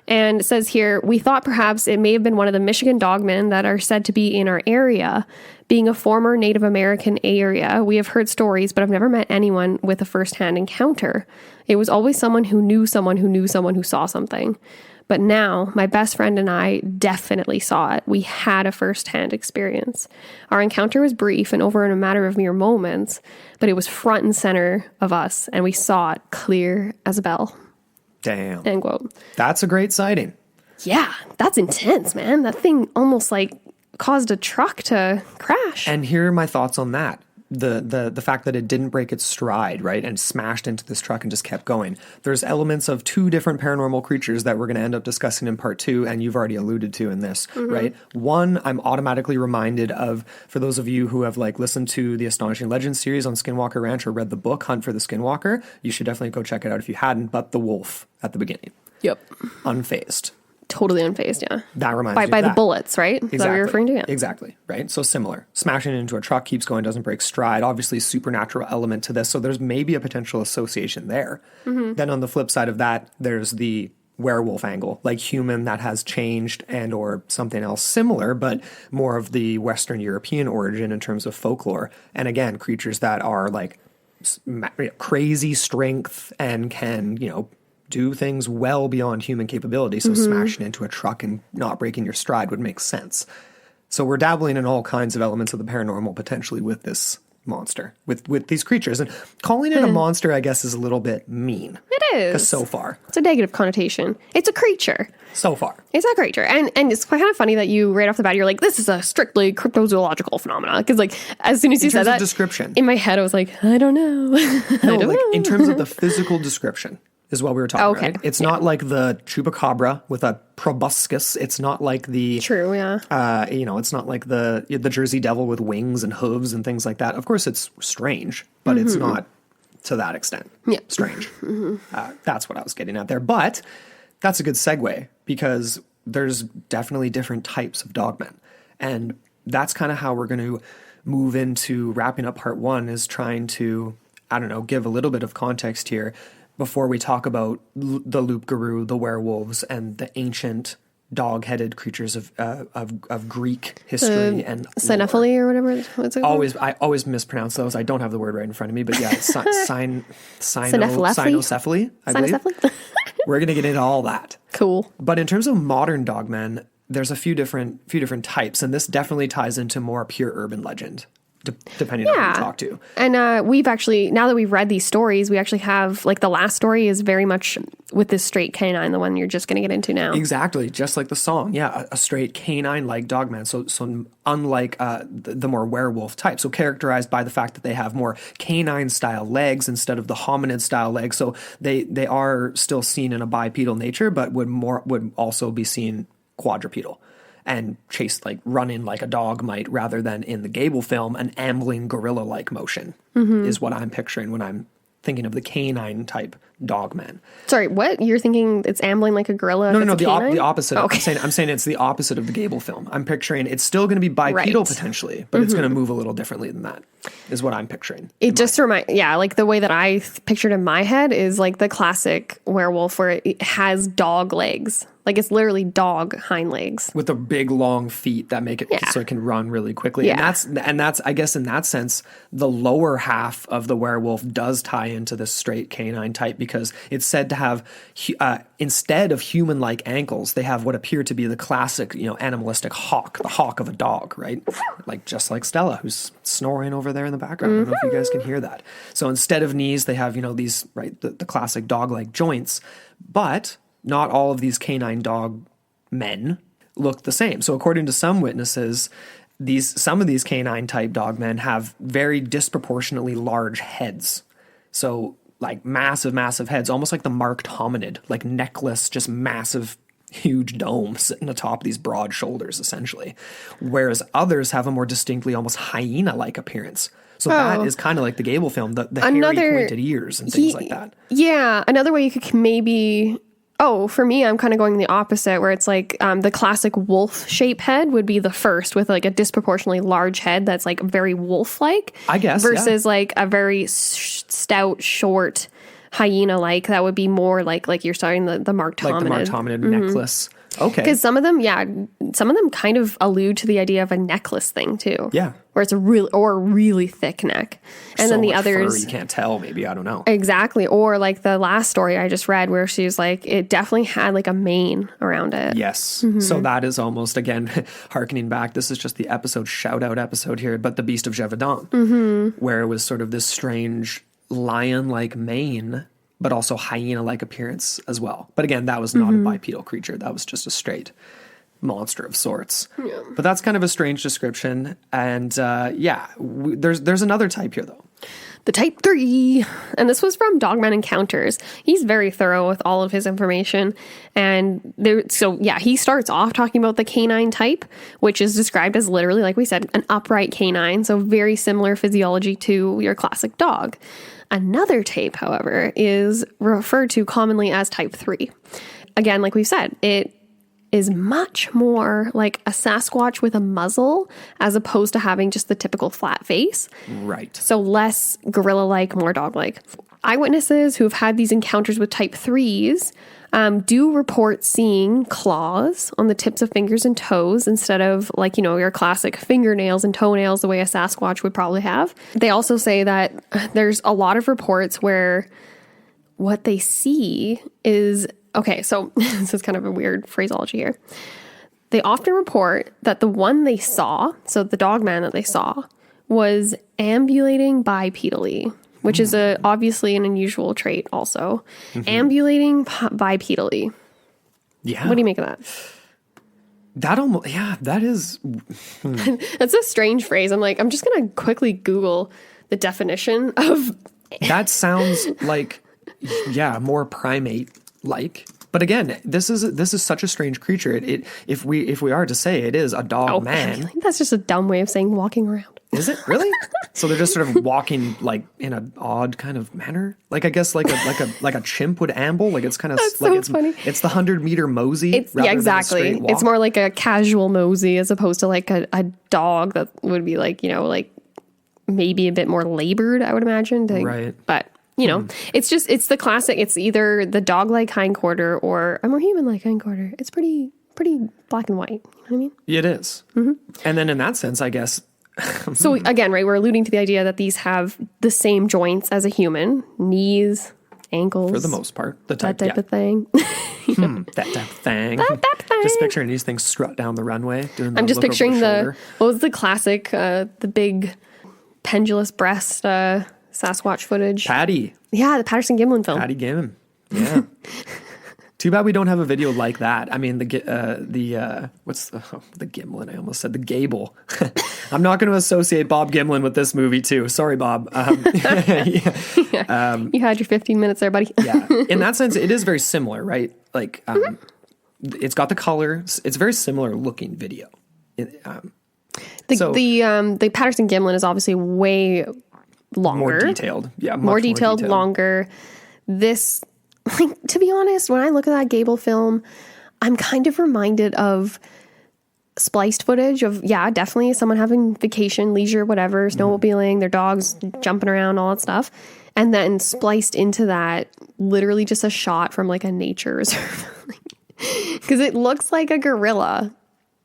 And it says here, we thought perhaps it may have been one of the Michigan dogmen that are said to be in our area. Being a former Native American area, we have heard stories, but I've never met anyone with a first-hand encounter. It was always someone who knew someone who knew someone who saw something. But now, my best friend and I definitely saw it. We had a first-hand experience. Our encounter was brief and over in a matter of mere moments, but it was front and center of us, and we saw it clear as a bell. Damn. End quote. That's a great sighting. Yeah, that's intense, man. That thing almost like caused a truck to crash. And here are my thoughts on that. the fact that it didn't break its stride, right, and smashed into this truck and just kept going. There's elements of two different paranormal creatures that we're going to end up discussing in part 2, and you've already alluded to in this, right? One, I'm automatically reminded of, for those of you who have like listened to the Astonishing Legends series on Skinwalker Ranch or read the book Hunt for the Skinwalker, you should definitely go check it out if you hadn't. But the wolf at the beginning, Yep. unfazed. Totally unfazed, yeah. That reminds me of By the that. bullets, right? Is that what you're referring to? Yeah. Exactly, right? So similar. Smashing into a truck, keeps going, doesn't break stride. Obviously, supernatural element to this. So there's maybe a potential association there. Then on the flip side of that, there's the werewolf angle, like human that has changed and or something else similar, but more of the Western European origin in terms of folklore. And again, creatures that are like crazy strength and can, do things well beyond human capability. So smashing into a truck and not breaking your stride would make sense. So we're dabbling in all kinds of elements of the paranormal potentially with this monster, with these creatures. And calling it a monster, I guess, is a little bit mean. It is. 'Cause so far. It's a negative connotation. It's a creature. So far. It's a creature. And it's quite kind of funny that you, right off the bat, you're like, this is a strictly cryptozoological phenomenon. Because, like, as soon as you said that, description. in my head, I was like, I don't know. I don't know. In terms of the physical description is what we were talking about. Right? It's not like the chupacabra with a proboscis. It's not like the... True, yeah. It's not like the Jersey Devil with wings and hooves and things like that. Of course, it's strange, but it's not to that extent strange. That's what I was getting at there. But that's a good segue because there's definitely different types of dogmen. And that's kind of how we're going to move into wrapping up part 1 is trying to, give a little bit of context here before we talk about the Loup-Garou, the werewolves, and the ancient dog-headed creatures of Greek history and Cynephily or whatever. What's it called? I always mispronounce those. I don't have the word right in front of me, but yeah, it's Cynephily, I believe. We're going to get into all that. Cool. But in terms of modern dogmen, there's a few different types, and this definitely ties into more pure urban legend. Depending on who you talk to. And we've actually, now that we've read these stories, we actually have, like, the last story is very much with this straight canine, the one you're just going to get into now. Exactly, just like the song. Yeah, a straight canine-like dogman. So unlike the more werewolf type, so characterized by the fact that they have more canine-style legs instead of the hominid-style legs. So they are still seen in a bipedal nature, but would also be seen quadrupedal. And run in like a dog might rather than in the Gable film, an ambling gorilla-like motion is what I'm picturing when I'm thinking of the canine type dogman. Sorry, what? You're thinking it's ambling like a gorilla? No, the opposite. Oh, okay. I'm saying it's the opposite of the Gable film. I'm picturing it's still going to be bipedal potentially, but it's going to move a little differently than that, is what I'm picturing. It just like the way that I pictured in my head is like the classic werewolf where it has dog legs. Like it's literally dog hind legs. With the big long feet that make it so it can run really quickly. Yeah. And that's I guess in that sense, the lower half of the werewolf does tie into this straight canine type because it's said to have, instead of human-like ankles, they have what appear to be the classic, animalistic hawk, the hawk of a dog, right? Just like Stella, who's snoring over there in the background. I don't know if you guys can hear that. So instead of knees, they have, these, right, the classic dog-like joints. But not all of these canine dog men look the same. So according to some witnesses, some of these canine type dog men have very disproportionately large heads. So like massive heads, almost like the marked hominid, like necklace, just massive, huge dome sitting atop these broad shoulders, essentially. Whereas others have a more distinctly almost hyena-like appearance. So that is kind of like the Gable film, the hairy pointed ears and things like that. Yeah, another way you could maybe... Oh, for me, I'm kind of going the opposite, where it's like the classic wolf shape head would be the first with like a disproportionately large head that's like very wolf-like. I guess, versus like a very stout, short hyena-like that would be more like you're starting the marked hominid. Like the marked hominid necklace. Okay. Because some of them kind of allude to the idea of a necklace thing too. Yeah. Where it's a really thick neck. And then the others... fur, you can't tell, maybe, I don't know. Exactly. Or like the last story I just read where she's like, it definitely had like a mane around it. Yes. So that is almost, again, hearkening back, this is just the shout-out episode here, but The Beast of Gévaudan, where it was sort of this strange lion-like mane, but also hyena-like appearance as well. But again, that was not a bipedal creature. That was just a straight monster of sorts. Yeah. But that's kind of a strange description. And there's another type here, though. The type 3, and this was from Dogman Encounters. He's very thorough with all of his information. And he starts off talking about the canine type, which is described as literally, like we said, an upright canine. So very similar physiology to your classic dog. Another type, however, is referred to commonly as type 3. Again, like we've said, it is much more like a Sasquatch with a muzzle as opposed to having just the typical flat face. Right. So less gorilla-like, more dog-like. Eyewitnesses who have had these encounters with type 3s do report seeing claws on the tips of fingers and toes instead of your classic fingernails and toenails the way a Sasquatch would probably have. They also say that there's a lot of reports where what they see is... Okay, so this is kind of a weird phraseology here. They often report that the one they saw, so the Dogman that they saw, was ambulating bipedally, which is obviously an unusual trait also. Ambulating bipedally. Yeah. What do you make of that? That is... That's a strange phrase. I'm just going to quickly Google the definition of... That sounds like, more primate. But again, this is such a strange creature. If we are to say it is a dog man, I think that's just a dumb way of saying walking around. Is it really? So they're just sort of walking in an odd kind of manner, I guess like a chimp would amble. It's kind of funny. It's the 100-meter mosey. Exactly. It's more like a casual mosey as opposed to a dog that would be maybe a bit more labored. I would imagine. Right. But. It's the classic. It's either the dog-like hindquarter or a more human-like hindquarter. It's pretty black and white. You know what I mean? It is. Mm-hmm. And then in that sense, I guess. So again, right, we're alluding to the idea that these have the same joints as a human: knees, ankles, for the most part, that type of thing. That type of thing. Just picturing these things strut down the runway. I'm just picturing what was the classic, the big pendulous breast. Sasquatch footage. Patty. Yeah, the Patterson-Gimlin film. Patty Gimlin. Yeah. Too bad we don't have a video like that. I mean, the Gimlin? I almost said the Gable. I'm not going to associate Bob Gimlin with this movie too. Sorry, Bob. You had your 15 minutes there, buddy. Yeah. In that sense, it is very similar, right? It's got the color. It's very similar looking video. The Patterson-Gimlin is obviously way longer. More detailed. Yeah. More detailed, longer. This, to be honest, when I look at that Gable film, I'm kind of reminded of spliced footage of, definitely someone having vacation, leisure, whatever, snowmobiling, their dogs jumping around, all that stuff. And then spliced into that, literally just a shot from a nature reserve. Because it looks like a gorilla.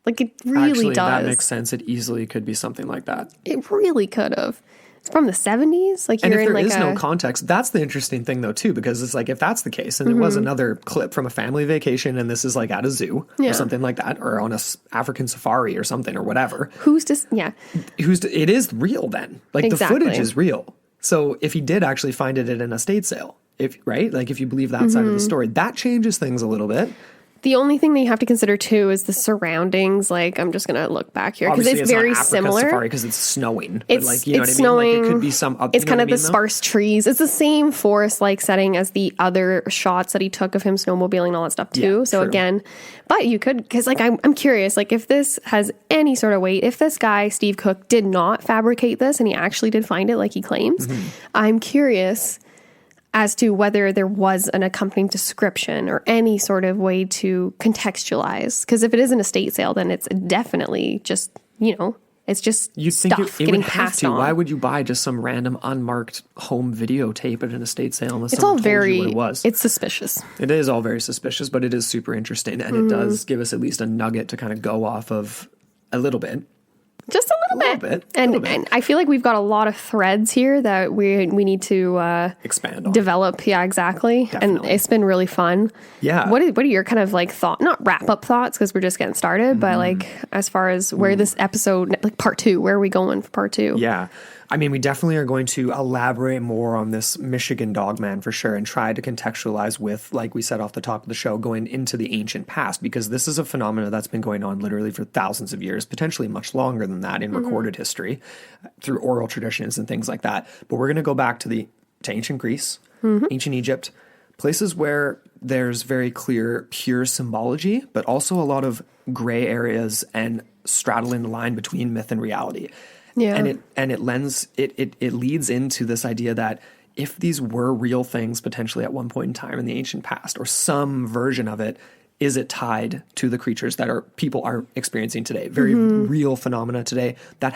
It really Actually, does. That makes sense. It easily could be something like that. It really could have. It's from the 70s. And if there is no context, that's the interesting thing, though, too, because it's if that's the case, and it was another clip from a family vacation, and this is at a zoo or something like that, or on a African safari or something or whatever. It is real then. The footage is real. So if he did actually find it at an estate sale, if you believe that side of the story, that changes things a little bit. The only thing that you have to consider, too, is the surroundings. I'm just going to look back here because it's very similar. Because it's snowing. It's snowing. It could be some other. It's kind of the sparse trees. It's the same forest-like setting as the other shots that he took of him snowmobiling and all that stuff, too. Yeah, so true. Again, but you could, because I'm curious, if this has any sort of weight, if this guy, Steve Cook, did not fabricate this and he actually did find it like he claims, I'm curious as to whether there was an accompanying description or any sort of way to contextualize. Because if it is an estate sale, then it's definitely just, it's just you'd think stuff it getting would have passed to. on. Why would you buy just some random unmarked home videotape at an estate sale unless It's someone all told you what it was? It's suspicious. It is all very suspicious, but it is super interesting. And it does give us at least a nugget to kind of go off of a little bit. Just a little bit. And I feel like we've got a lot of threads here that we need to expand on. Develop. Yeah, exactly. Definitely. And it's been really fun. Yeah. What are your kind of not wrap up thoughts because we're just getting started, but as far as where this episode, part 2, where are we going for part 2? Yeah. I mean, we definitely are going to elaborate more on this Michigan Dogman for sure and try to contextualize with, like we said off the top of the show, going into the ancient past, because this is a phenomenon that's been going on literally for thousands of years, potentially much longer than that in recorded history through oral traditions and things like that. But we're going to go back to ancient Greece, ancient Egypt, places where there's very clear, pure symbology, but also a lot of gray areas and straddling the line between myth and reality. Yeah. And it leads into this idea that if these were real things potentially at one point in time in the ancient past, or some version of it, is it tied to the creatures that people are experiencing today? Very real phenomena today that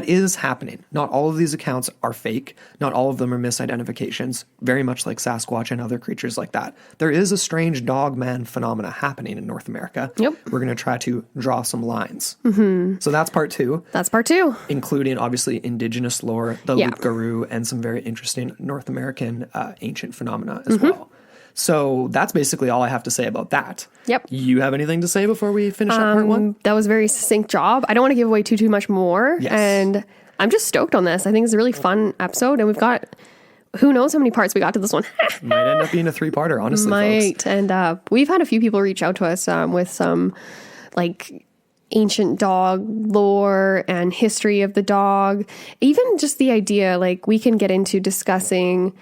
is happening. Not all of these accounts are fake. Not all of them are misidentifications, very much like Sasquatch and other creatures like that. There is a strange dogman phenomena happening in North America. Yep. We're going to try to draw some lines. So that's part 2. That's part 2. Including, obviously, indigenous lore, the Loup-Garou, and some very interesting North American ancient phenomena as well. So that's basically all I have to say about that. Yep. You have anything to say before we finish up part 1? That was a very succinct job. I don't want to give away too much more. Yes. And I'm just stoked on this. I think it's a really fun episode. And we've got, who knows how many parts we got to this one. Might end up being a 3-parter, honestly, folks. And we've had a few people reach out to us with some, like, ancient dog lore and history of the dog. Even just the idea, like, we can get into discussing,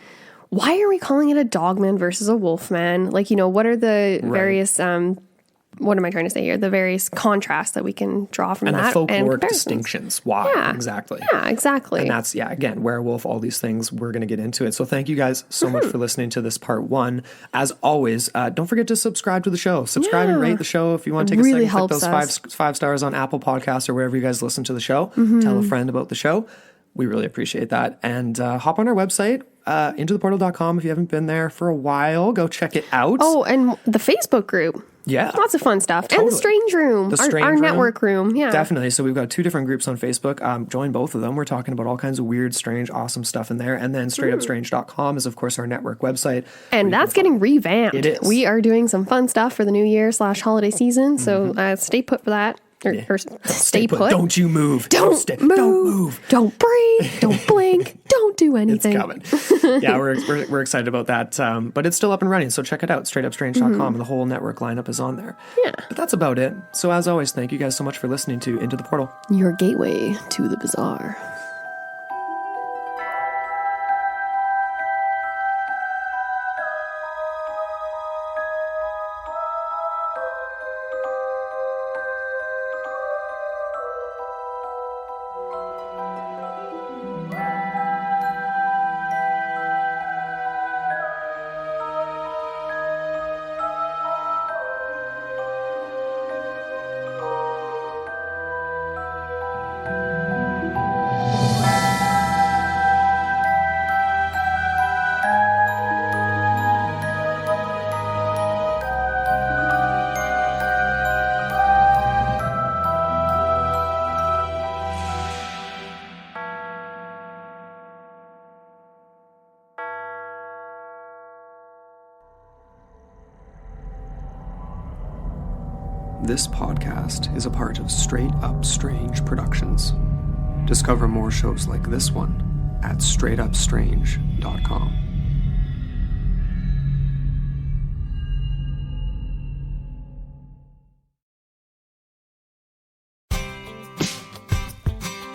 why are we calling it a dogman versus a wolfman? Like, what are the various, what am I trying to say here? The various contrasts that we can draw from that. And the folkloric distinctions. Why? Yeah. Exactly. Yeah, exactly. And that's, again, werewolf, all these things, we're going to get into it. So thank you guys so much for listening to this part 1. As always, don't forget to subscribe to the show. Subscribe and rate the show if you want to take a second, click those 5 stars on Apple Podcasts or wherever you guys listen to the show. Tell a friend about the show. We really appreciate that. And hop on our website, intotheportal.com. If you haven't been there for a while, go check it out. Oh, and the Facebook group. Yeah. Lots of fun stuff. Totally. And the Strange Room. Our network room. Yeah. Definitely. So we've got 2 different groups on Facebook. Join both of them. We're talking about all kinds of weird, strange, awesome stuff in there. And then straightupstrange.com is, of course, our network website. And that's getting revamped. It is. We are doing some fun stuff for the new year / holiday season. So stay put for that. Or stay put. Don't you move. Don't move. Don't breathe. Don't blink. Don't do anything. It's coming. Yeah, we're excited about that. But it's still up and running. So check it out. Straightupstrange.com. And the whole network lineup is on there. Yeah. But that's about it. So as always, thank you guys so much for listening to Into the Portal, your gateway to the bizarre. This podcast is a part of Straight Up Strange Productions. Discover more shows like this one at straightupstrange.com.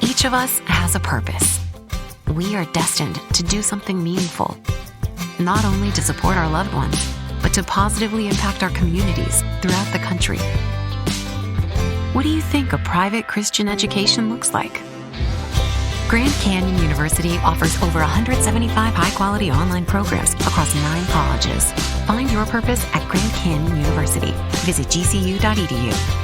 Each of us has a purpose. We are destined to do something meaningful, not only to support our loved ones, but to positively impact our communities throughout the country. What do you think a private Christian education looks like? Grand Canyon University offers over 175 high-quality online programs across 9 colleges. Find your purpose at Grand Canyon University. Visit gcu.edu.